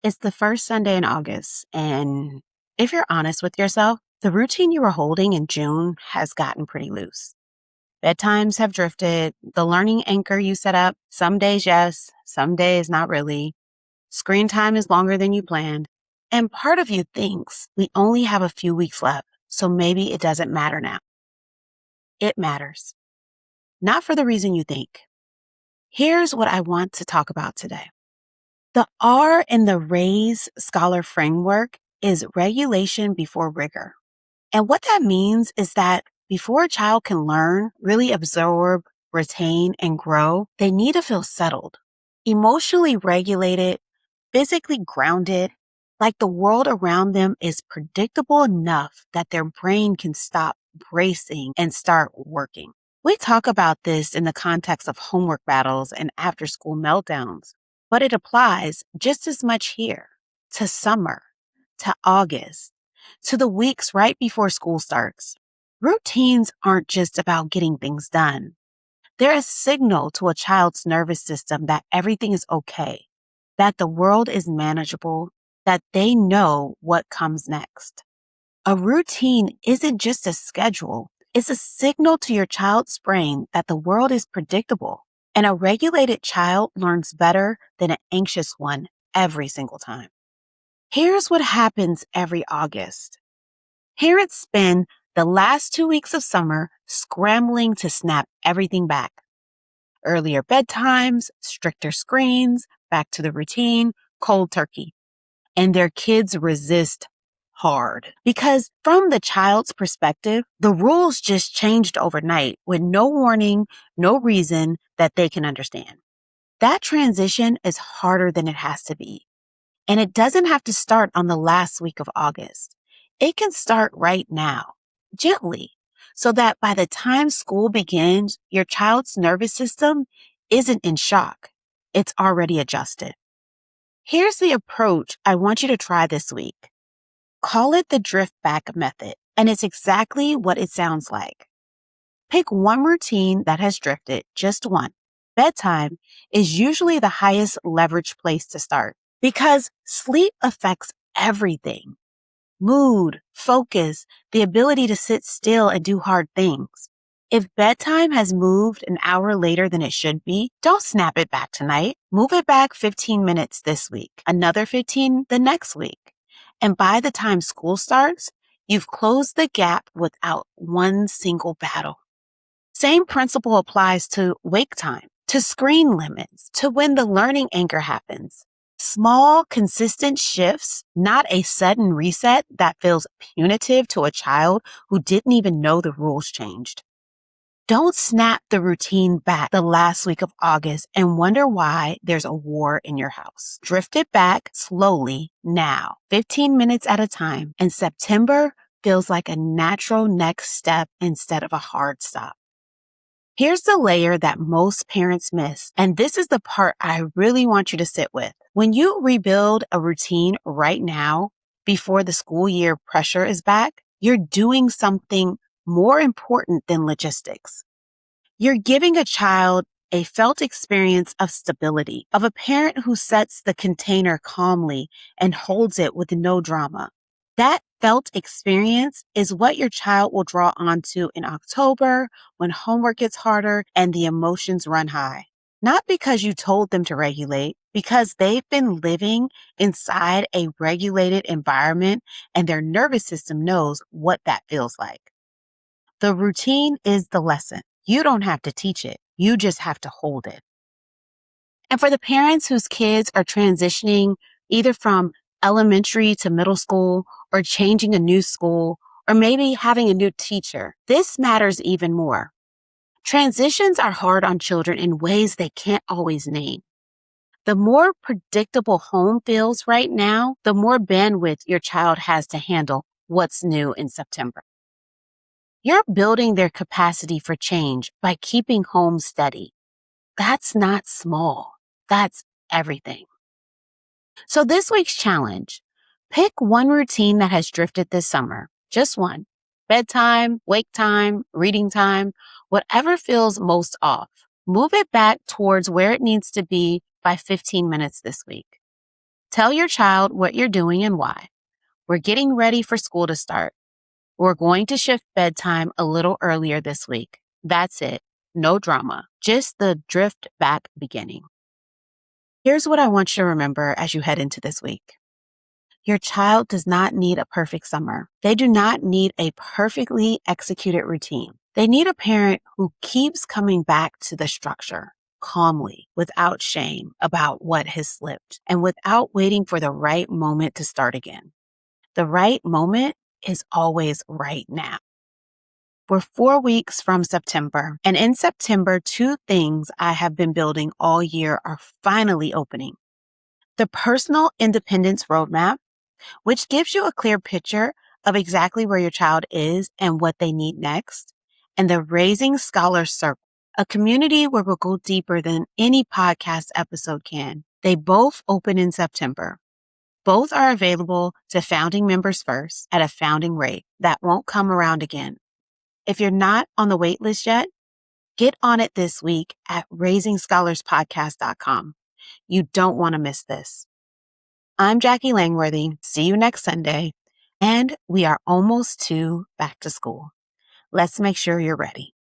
It's the first Sunday in August, and if you're honest with yourself, the routine you were holding in June has gotten pretty loose. Bedtimes have drifted. The learning anchor you set up, some days yes, some days not really. Screen time is longer than you planned. And part of you thinks we only have a few weeks left, so maybe it doesn't matter now. It matters. Not for the reason you think. Here's what I want to talk about today. The R in the RAISE scholar framework is regulation before rigor. And what that means is that before a child can learn, really absorb, retain, and grow, they need to feel settled, emotionally regulated, physically grounded, like the world around them is predictable enough that their brain can stop bracing and start working. We talk about this in the context of homework battles and after school meltdowns, but it applies just as much here to summer, to August, to the weeks right before school starts. Routines aren't just about getting things done. They're a signal to a child's nervous system that everything is okay, that the world is manageable, that they know what comes next. A routine isn't just a schedule. It's a signal to your child's brain that the world is predictable, and a regulated child learns better than an anxious one every single time. Here's what happens every August. Parents spend the last 2 weeks of summer scrambling to snap everything back. Earlier bedtimes, stricter screens, back to the routine, cold turkey. And their kids resist hard because from the child's perspective, the rules just changed overnight with no warning, no reason that they can understand. That transition is harder than it has to be. And it doesn't have to start on the last week of August. It can start right now, gently, so that by the time school begins, your child's nervous system isn't in shock. It's already adjusted. Here's the approach I want you to try this week. Call it the drift back method, and it's exactly what it sounds like. Pick one routine that has drifted, just one. Bedtime is usually the highest leverage place to start because sleep affects everything. Mood, focus, the ability to sit still and do hard things. If bedtime has moved an hour later than it should be, don't snap it back tonight. Move it back 15 minutes this week, another 15 the next week. And by the time school starts, you've closed the gap without one single battle. Same principle applies to wake time, to screen limits, to when the learning anchor happens. Small, consistent shifts, not a sudden reset that feels punitive to a child who didn't even know the rules changed. Don't snap the routine back the last week of August and wonder why there's a war in your house. Drift it back slowly now, 15 minutes at a time, and September feels like a natural next step instead of a hard stop. Here's the layer that most parents miss, and this is the part I really want you to sit with. When you rebuild a routine right now, before the school year pressure is back, you're doing something more important than logistics. You're giving a child a felt experience of stability, of a parent who sets the container calmly and holds it with no drama. That felt experience is what your child will draw onto in October when homework gets harder and the emotions run high. Not because you told them to regulate, because they've been living inside a regulated environment and their nervous system knows what that feels like. The routine is the lesson. You don't have to teach it. You just have to hold it. And for the parents whose kids are transitioning either from elementary to middle school or changing a new school or maybe having a new teacher, this matters even more. Transitions are hard on children in ways they can't always name. The more predictable home feels right now, the more bandwidth your child has to handle what's new in September. You're building their capacity for change by keeping home steady. That's not small. That's everything. So this week's challenge, pick one routine that has drifted this summer. Just one. Bedtime, wake time, reading time, whatever feels most off. Move it back towards where it needs to be by 15 minutes this week. Tell your child what you're doing and why. We're getting ready for school to start. We're going to shift bedtime a little earlier this week. That's it. No drama, just the drift back beginning. Here's what I want you to remember as you head into this week. Your child does not need a perfect summer. They do not need a perfectly executed routine. They need a parent who keeps coming back to the structure calmly, without shame about what has slipped, and without waiting for the right moment to start again. The right moment is always right now. We're 4 weeks from September, and in September, 2 things I have been building all year are finally opening. The Personal Independence Roadmap, which gives you a clear picture of exactly where your child is and what they need next, and the Raising Scholars Circle, a community where we'll go deeper than any podcast episode can. They both open in September. Both are available to founding members first at a founding rate that won't come around again. If you're not on the wait list yet, get on it this week at raisingscholarspodcast.com. You don't want to miss this. I'm Jacquie Langworthy. See you next Sunday. And we are almost to back to school. Let's make sure you're ready.